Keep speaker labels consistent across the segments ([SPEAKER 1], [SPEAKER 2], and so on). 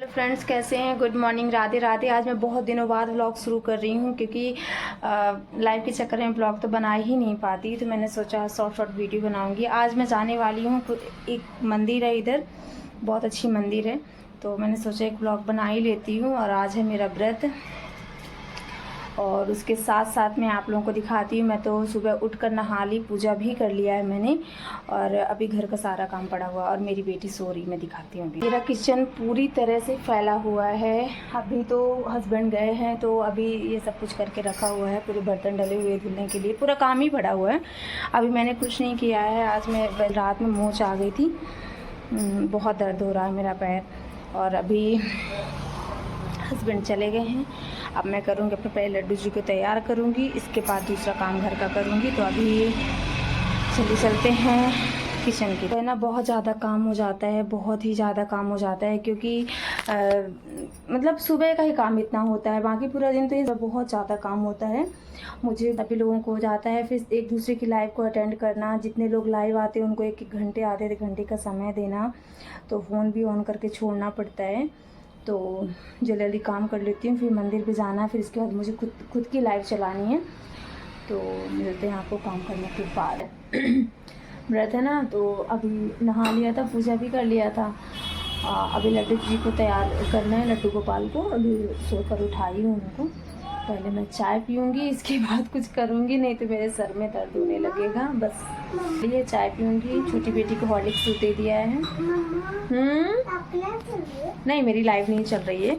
[SPEAKER 1] Hello friends, कैसे हैं? Good morning, Radhe Radhe. आज मैं बहुत दिनों बाद व्लॉग शुरू कर रही हूँ क्योंकि लाइव के चक्कर में व्लॉग तो बना ही नहीं पाती, तो मैंने सोचा शॉर्ट शॉर्ट वीडियो बनाऊँगी। आज मैं जाने वाली हूँ, एक मंदिर है इधर, बहुत अच्छी मंदिर है, तो मैंने सोचा एक व्लॉग बना ही लेती हूँ। और आज है मेरा व्रत, और उसके साथ साथ मैं आप लोगों को दिखाती हूँ। मैं तो सुबह उठकर नहा ली, पूजा भी कर लिया है मैंने, और अभी घर का सारा काम पड़ा हुआ, और मेरी बेटी सो रही, मैं दिखाती हूँ। मेरा किचन पूरी तरह से फैला हुआ है। अभी तो हस्बैंड गए हैं, तो अभी ये सब कुछ करके रखा हुआ है, पूरे बर्तन डले हुए धुलने के लिए, पूरा काम ही पड़ा हुआ है। अभी मैंने कुछ नहीं किया है। आज मैं रात में मोच आ गई थी, बहुत दर्द हो रहा है मेरा पैर, और अभी हस्बैंड चले गए हैं। अब मैं करूँगी, अपने पहले लड्डू जी को तैयार करूँगी, इसके बाद दूसरा काम घर का करूँगी। तो अभी चलते हैं किचन की। तो है ना, बहुत ज़्यादा काम हो जाता है, बहुत ही ज़्यादा काम हो जाता है, क्योंकि मतलब सुबह का ही काम इतना होता है, बाकी पूरा दिन तो ये बहुत ज़्यादा काम होता है। मुझे सभी लोगों को हो जाता है, फिर एक दूसरे की लाइव को अटेंड करना, जितने लोग लाइव आते हैं उनको एक एक घंटे, आधे घंटे का समय देना, तो फ़ोन भी ऑन करके छोड़ना पड़ता है। तो जल्दी काम कर लेती हूँ, फिर मंदिर पे जाना है, फिर इसके बाद मुझे खुद की लाइव चलानी है। तो मिलते हैं आपको काम करने के बाद। व्रत है ना, तो अभी नहा लिया था, पूजा भी कर लिया था। अभी लड्डू जी को तैयार करना है, लड्डू गोपाल को अभी सोकर उठाई हूँ उनको। पहले मैं चाय पीऊँगी, इसके बाद कुछ करूँगी, नहीं तो मेरे सर में दर्द होने लगेगा। बस ये चाय पीऊँगी। छोटी बेटी को हॉर्लिक्स दे दिया है। नहीं, मेरी लाइव नहीं चल रही है।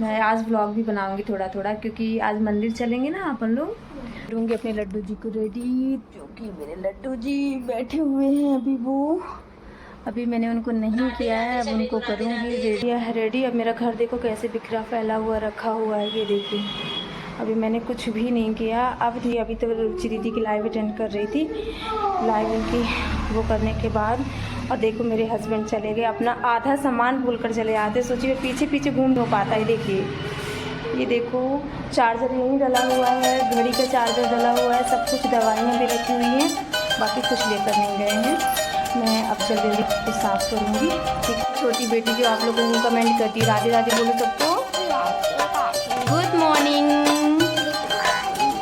[SPEAKER 1] मैं आज व्लॉग भी बनाऊँगी थोड़ा थोड़ा, क्योंकि आज मंदिर चलेंगे ना अपन लोग। करूँगी अपने लड्डू जी को रेडी, क्योंकि मेरे लड्डू जी बैठे हुए हैं। अभी मैंने उनको नहीं किया है, अब उनको करूँगी रेडी। अब मेरा घर देखो कैसे बिखरा फैला हुआ रखा हुआ है, ये देखिए। अभी मैंने कुछ भी नहीं किया। अभी तो रुचि दीदी की लाइव अटेंड कर रही थी, लाइव उनकी वो करने के बाद। और देखो मेरे हस्बैंड चले गए, अपना आधा सामान भूल कर चले आते। सोचिए पीछे पीछे घूम हो पाता है। देखिए, ये देखो चार्जर यहीं डला हुआ है, घड़ी का चार्जर डला हुआ है, सब कुछ दवाइयाँ भी रखी हुई हैं, बाकी कुछ लेकर नहीं गए हैं। मैं अब जल्दी को साफ़ करूँगी। ठीक, छोटी बेटी जो आप लोगों को कमेंट करती है, राधे राधे बोलो सबको, गुड मॉर्निंग।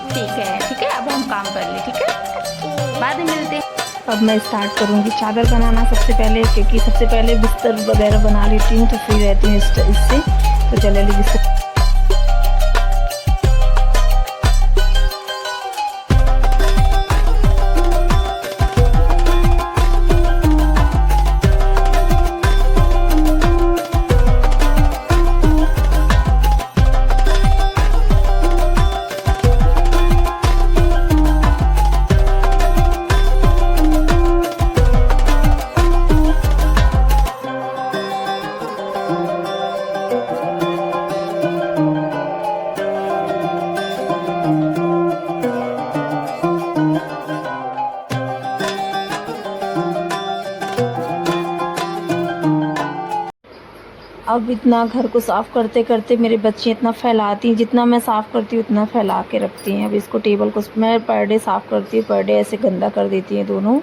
[SPEAKER 1] ठीक है, अब हम काम कर ले, ठीक है, बाद में मिलते हैं। अब मैं स्टार्ट करूँगी चादर बनाना सबसे पहले, क्योंकि सबसे पहले बिस्तर वगैरह बना लेती हूँ तो फ्री रहती हूँ इससे। तो चले बिस्तर। अब इतना घर को साफ़ करते करते मेरे बच्चे इतना फैलाती हैं, जितना मैं साफ़ करती हूँ उतना फैला के रखती हैं। अब इसको टेबल को मैं पर डे साफ़ करती हूँ, पर डे ऐसे गंदा कर देती हैं दोनों।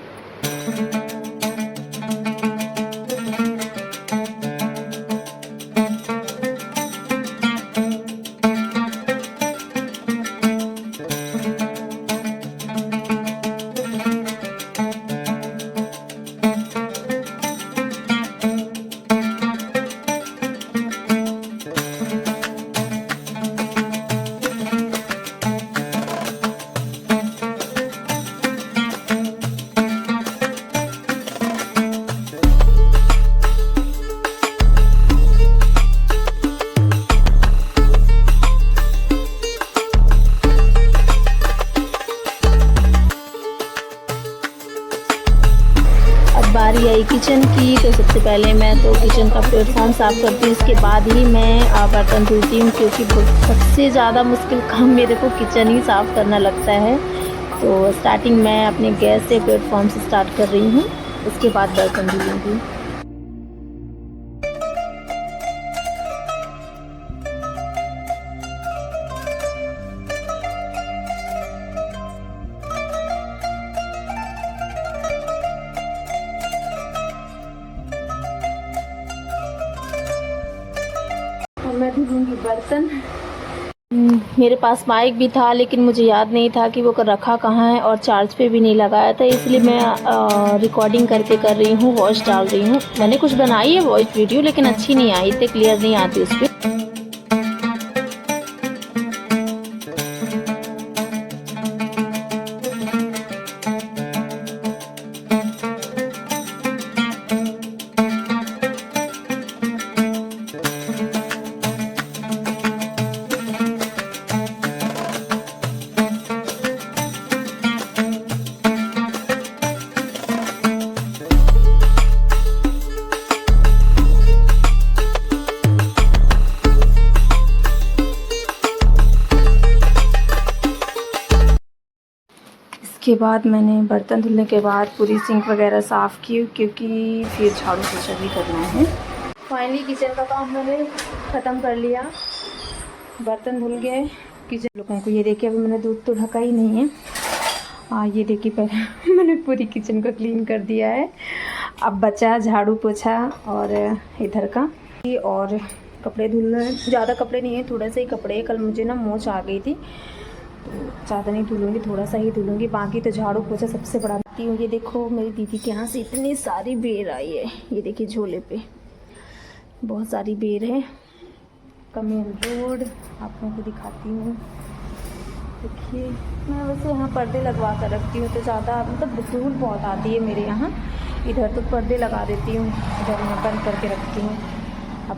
[SPEAKER 1] बारी आई किचन की, तो सबसे पहले मैं तो किचन का प्लेटफॉर्म साफ़ करती हूँ, इसके बाद ही मैं बर्तन धुलती हूँ, क्योंकि सबसे ज़्यादा मुश्किल काम मेरे को किचन ही साफ़ करना लगता है। तो स्टार्टिंग मैं अपने गैस से प्लेटफॉर्म से स्टार्ट कर रही हूँ, उसके बाद बर्तन धुलूँगी। मैं धुलूँगी बर्तन। मेरे पास माइक भी था लेकिन मुझे याद नहीं था कि वो रखा कहाँ है और चार्ज पे भी नहीं लगाया था, इसलिए मैं रिकॉर्डिंग करके कर रही हूँ, वॉइस डाल रही हूँ। मैंने कुछ बनाई है वॉइस वीडियो लेकिन अच्छी नहीं आई, इतने क्लियर नहीं आती उस पर। के बाद मैंने बर्तन धुलने के बाद पूरी सिंक वगैरह साफ़ की, क्योंकि फिर झाड़ू पोछा भी करना है। फाइनली किचन का काम मैंने ख़त्म कर लिया, बर्तन धुल गए। किचन लोगों को ये देखिए, अभी मैंने दूध तो ढका ही नहीं है। ये देखिए पहले मैंने पूरी किचन को क्लीन कर दिया है। अब बचा झाड़ू पोछा और इधर का, और कपड़े धुलना है। ज़्यादा कपड़े नहीं है, थोड़ा सा ही कपड़े। कल मुझे ना मोच आ गई थी, ज़्यादा नहीं धुलूँगी, थोड़ा सा ही धुलूँगी। बाकी तो झाड़ू पोछा सबसे बड़ा करती हूँ। ये देखो मेरी दीदी के यहाँ से इतनी सारी बेर आई है, ये देखिए झोले पे बहुत सारी बेर है। कमेल रोड आप लोगों को दिखाती हूँ, देखिए। मैं वैसे यहाँ पर्दे लगवा कर रखती हूँ, तो ज़्यादा मतलब धूल बहुत आती है मेरे यहाँ। इधर तो पर्दे लगा देती हूँ, इधर मैं बंद करके रखती हूँ। अब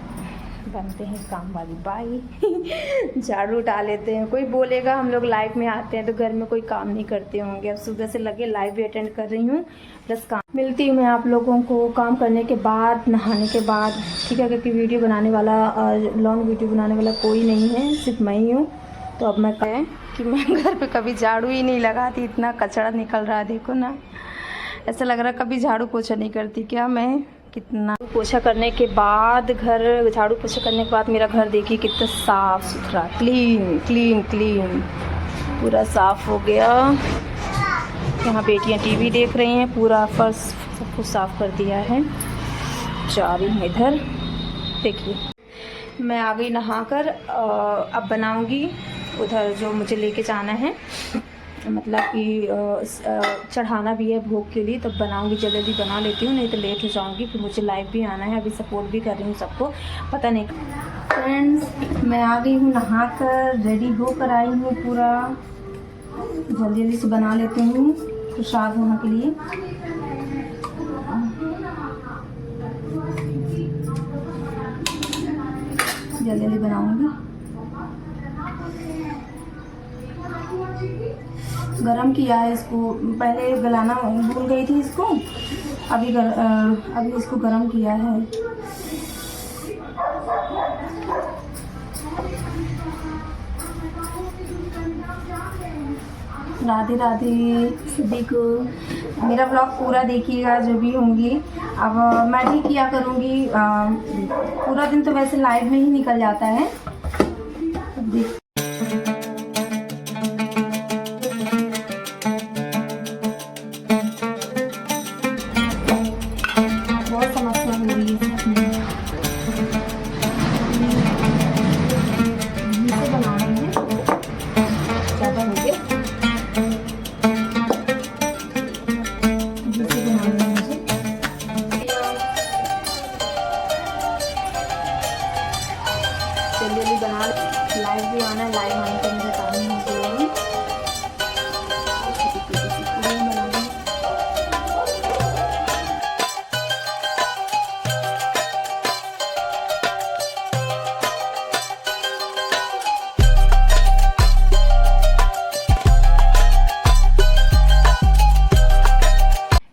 [SPEAKER 1] बनते हैं काम वाली बाई झाड़ू उठा लेते हैं। कोई बोलेगा हम लोग लाइव में आते हैं तो घर में कोई काम नहीं करते होंगे। अब सुबह से लगे लाइव भी अटेंड कर रही हूँ, प्लस काम। मिलती हूँ मैं आप लोगों को काम करने के बाद, नहाने के बाद, ठीक है। क्योंकि वीडियो बनाने वाला, लॉन्ग वीडियो बनाने वाला कोई नहीं है, सिर्फ मैं ही हूँ। तो अब मैं कहें कि मैं घर पर कभी झाड़ू ही नहीं लगाती, इतना कचरा निकल रहा है, देखो ना। ऐसा लग रहा कभी झाड़ू पोछा नहीं करती क्या मैं। कितना पोछा करने के बाद, घर झाड़ू पोछा करने के बाद मेरा घर देखिए कितना साफ़ सुथरा, क्लीन क्लीन क्लीन, पूरा साफ़ हो गया। यहाँ बेटियाँ टीवी देख रही हैं, पूरा फर्श सब कुछ साफ़ कर दिया है। जा रही हूँ इधर, देखिए मैं आ गई नहाकर। अब बनाऊँगी उधर जो मुझे लेके जाना है, मतलब कि चढ़ाना भी है भोग के लिए, तब बनाऊंगी। जल्दी बना लेती हूँ, नहीं तो लेट हो जाऊंगी। फिर मुझे लाइव भी आना है, अभी सपोर्ट भी कर रही हूँ सबको, पता नहीं। फ्रेंड्स मैं आ गई हूँ नहाकर, रेडी होकर आई हूँ पूरा। जल्दी जल्दी से बना लेती हूँ प्रसाद वहाँ के लिए। जल्दी जल्दी बनाऊँगी। गरम किया है इसको, पहले गलाना भूल गई थी इसको, अभी इसको गरम किया है। राधे राधे सभी को। मेरा ब्लॉग पूरा देखिएगा जो भी होंगी। अब मैं भी किया करूँगी, पूरा दिन तो वैसे लाइव में ही निकल जाता है। जल्दी बना, लाइव भी आना है, लाइव आने का मुझे काम नहीं हो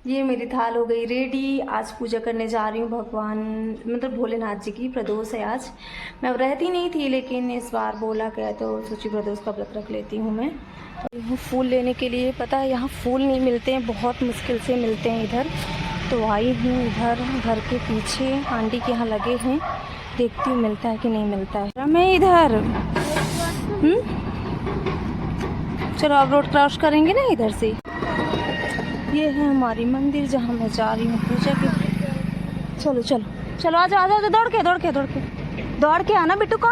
[SPEAKER 1] ये मेरी थाल हो गई रेडी। आज पूजा करने जा रही हूँ भगवान, मतलब भोलेनाथ जी की। प्रदोष है आज। मैं रहती नहीं थी लेकिन इस बार बोला गया तो सोची प्रदोष का व्रत रख लेती हूँ मैं। यहाँ फूल लेने के लिए, पता है यहाँ फूल नहीं मिलते हैं, बहुत मुश्किल से मिलते हैं इधर। तो आई हूँ इधर, घर के पीछे आंटी के यहाँ लगे हैं, देखती हूँ मिलता है कि नहीं मिलता है। मैं इधर चलो अब रोड क्रॉस करेंगे ना इधर से। ये है हमारी मंदिर जहाँ मैं जा रही हूँ पूजा के। चलो चलो चलो, आ जाओ आ जाओ, दौड़ के
[SPEAKER 2] दौड़ के आना बिट्टू को।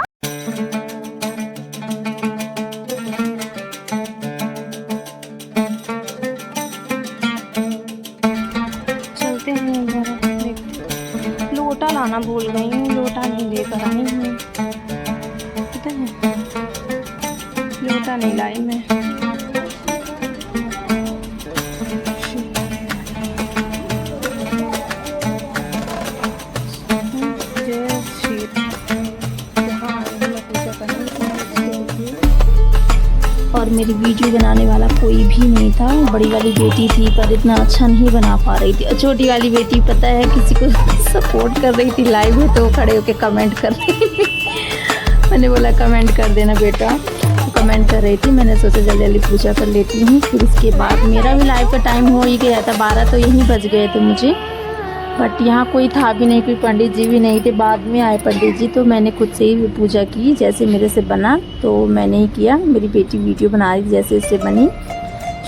[SPEAKER 2] चलते हैं जरा, लोटा लाना भूल गई हूँ, लोटा नहीं लेकर आई हूँ, पता है लोटा नहीं लाई मैं। और मेरी वीडियो बनाने वाला कोई भी नहीं था, बड़ी वाली बेटी थी पर इतना अच्छा नहीं बना पा रही थी। छोटी वाली बेटी पता है किसी को सपोर्ट कर रही थी लाइव में, तो खड़े होके कमेंट कर रही थी। मैंने बोला कमेंट कर देना बेटा, तो कमेंट कर रही थी। मैंने सोचा जल्दी जल्दी पूजा कर लेती हूँ, फिर उसके बाद मेरा भी लाइव का टाइम हो ही गया था, 12 तो यहीं बज गए थे मुझे। बट यहाँ कोई था भी नहीं, कोई पंडित जी भी नहीं थे, बाद में आए पंडित जी, तो मैंने खुद से ही पूजा की, जैसे मेरे से बना तो मैंने ही किया। मेरी बेटी वीडियो बना रही थी, जैसे उससे बनी।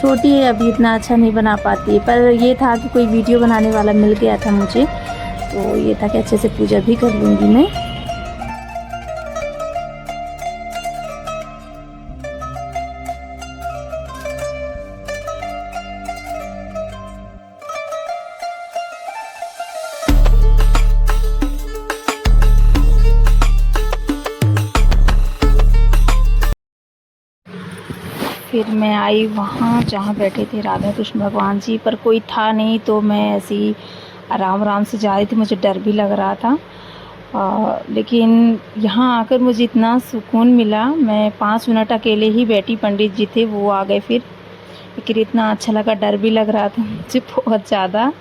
[SPEAKER 2] छोटी है अभी, इतना अच्छा नहीं बना पाती है, पर ये था कि कोई वीडियो बनाने वाला मिल गया था मुझे, तो ये था कि अच्छे से पूजा भी कर लूँगी मैं। फिर मैं आई वहाँ जहाँ बैठे थे राधा कृष्ण भगवान जी, पर कोई था नहीं, तो मैं ऐसे ही आराम आराम से जा रही थी। मुझे डर भी लग रहा था, लेकिन यहाँ आकर मुझे इतना सुकून मिला। मैं 5 मिनट अकेले ही बैठी, पंडित जी थे वो आ गए फिर, लेकिन इतना अच्छा लगा, डर भी लग रहा था मुझे बहुत ज़्यादा।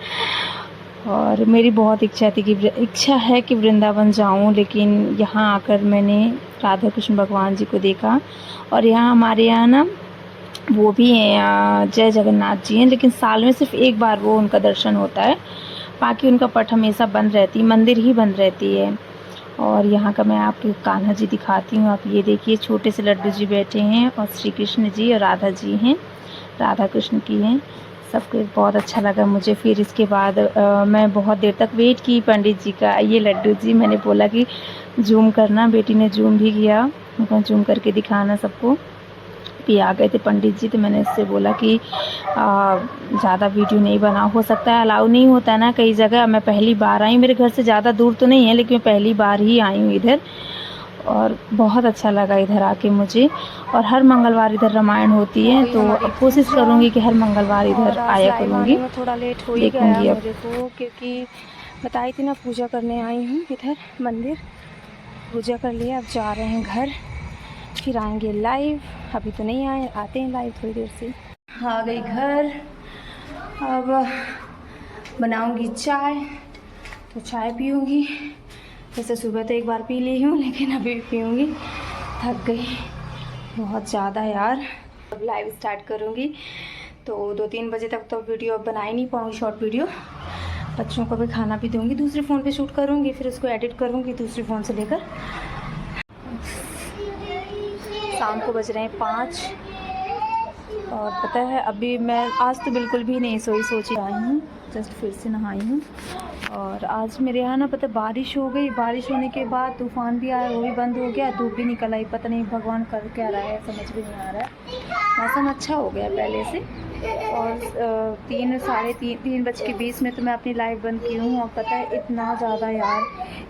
[SPEAKER 2] और मेरी बहुत इच्छा है कि वृंदावन जाऊँ, लेकिन यहाँ आकर मैंने राधा कृष्ण भगवान जी को देखा। और यहाँ हमारे यहाँ ना वो भी हैं, जय जगन्नाथ जी हैं, लेकिन साल में सिर्फ एक बार वो उनका दर्शन होता है, बाकी उनका पट हमेशा बंद रहती, मंदिर ही बंद रहती है। और यहाँ का मैं आपको कान्हा जी दिखाती हूँ। आप ये देखिए, छोटे से लड्डू जी बैठे हैं, और श्री कृष्ण जी और राधा जी हैं, राधा कृष्ण की हैं। सबको बहुत अच्छा लगा मुझे। फिर इसके बाद मैं बहुत देर तक वेट की पंडित जी का। ये लड्डू जी, मैंने बोला कि जूम करना, बेटी ने जूम भी किया, जूम करके दिखाना सबको। भी आ गए थे पंडित जी, तो मैंने इससे बोला कि ज़्यादा वीडियो नहीं बना, हो सकता है अलाउ नहीं होता है ना कई जगह। मैं पहली बार आई, मेरे घर से ज़्यादा दूर तो नहीं है, लेकिन मैं पहली बार ही आई हूँ इधर, और बहुत अच्छा लगा इधर आके मुझे। और हर मंगलवार इधर रामायण होती है, तो कोशिश करूँगी कि हर मंगलवार इधर आया करूँगी। थोड़ा लेट हो ही गया मेरे को, क्योंकि बताई थी ना पूजा करने आई हूँ इधर मंदिर, पूजा कर लिया, अब जा रहे हैं घर, फिर आएंगे लाइव। अभी तो नहीं आए, आते हैं लाइव थोड़ी देर से। आ गई घर, अब बनाऊंगी चाय, तो चाय पीऊँगी। वैसे सुबह तो एक बार पी ली हूँ, लेकिन अभी भी पीऊँगी, थक गई बहुत ज़्यादा यार। अब लाइव स्टार्ट करूँगी, तो 2-3 बजे तक तो वीडियो अब बना ही नहीं पाऊँगी, शॉर्ट वीडियो। बच्चों को भी खाना भी दूँगी, दूसरे फ़ोन पे शूट करूँगी, फिर उसको एडिट करूँगी दूसरे फ़ोन से लेकर। शाम को बज रहे हैं 5, और पता है अभी मैं आज तो बिल्कुल भी नहीं सोई, सोची आई हूँ, जस्ट फिर से नहाई हूँ। और आज मेरे यहाँ ना पता बारिश हो गई, बारिश होने के बाद तूफ़ान भी आया, वो भी बंद हो गया, धूप भी निकल आई। पता नहीं भगवान कर क्या रहा है, समझ भी नहीं आ रहा है। मौसम अच्छा हो गया पहले से। और 3 बज के 20 में तो मैं अपनी लाइव बंद की हूँ। और पता है इतना ज़्यादा यार,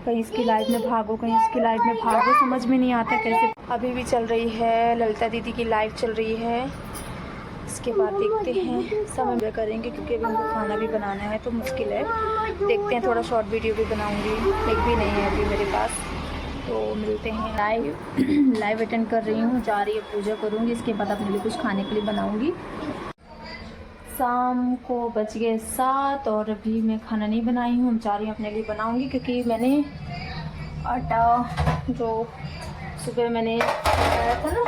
[SPEAKER 2] कहीं इसकी लाइव में भागो, कहीं इसकी लाइव में भागो, समझ में नहीं आता कैसे। अभी भी चल रही है, ललिता दीदी की लाइव चल रही है। इसके बाद देखते हैं, समय करेंगे, क्योंकि अभी उनको खाना भी बनाना है, तो मुश्किल है। देखते हैं, थोड़ा शॉर्ट वीडियो भी बनाऊंगी, एक भी नहीं है अभी मेरे पास। तो मिलते हैं लाइव अटेंड कर रही हूँ, जा रही है, पूजा करूँगी, इसके बाद अपने लिए कुछ खाने के लिए बनाऊँगी। शाम को बज गए 7, और अभी मैं खाना नहीं बनाई हूँ, जा रही हूँ अपने लिए बनाऊँगी, क्योंकि मैंने आटा जो सुबह मैंने बनाया था ना,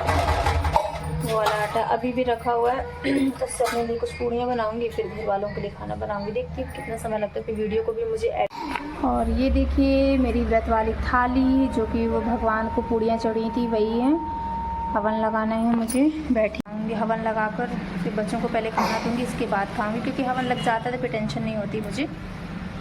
[SPEAKER 2] वो वाला आटा अभी भी रखा हुआ है, तो उससे अपने लिए कुछ पूड़ियाँ बनाऊंगी, फिर घर वालों के लिए खाना बनाऊंगी। देखती हूँ कितना समय लगता है, फिर वीडियो को भी मुझे और ये देखिए मेरी व्रत वाली थाली, जो कि वो भगवान को पूड़ियाँ चढ़ी थी, वही है। हवन लगाना है मुझे, बैठी आऊँगी हवन लगाकर, फिर बच्चों को पहले खाना दूँगी, इसके बाद खाऊँगी, क्योंकि हवन लग जाता है तो फिर टेंशन नहीं होती मुझे।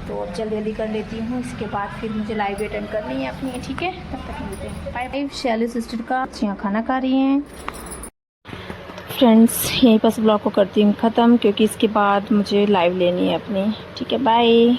[SPEAKER 1] तो अब जल्दी जल्दी कर लेती हूँ, इसके बाद फिर मुझे लाइव अटेंड करनी है अपनी, ठीक है। तब तक मिलते हैं, बाय बाय। शैली सिस्टर का बच्चियाँ खाना खा रही हैं। फ्रेंड्स यहीं पर ब्लॉग को करती हूँ ख़त्म, क्योंकि इसके बाद मुझे लाइव लेनी है अपनी, ठीक है, बाय।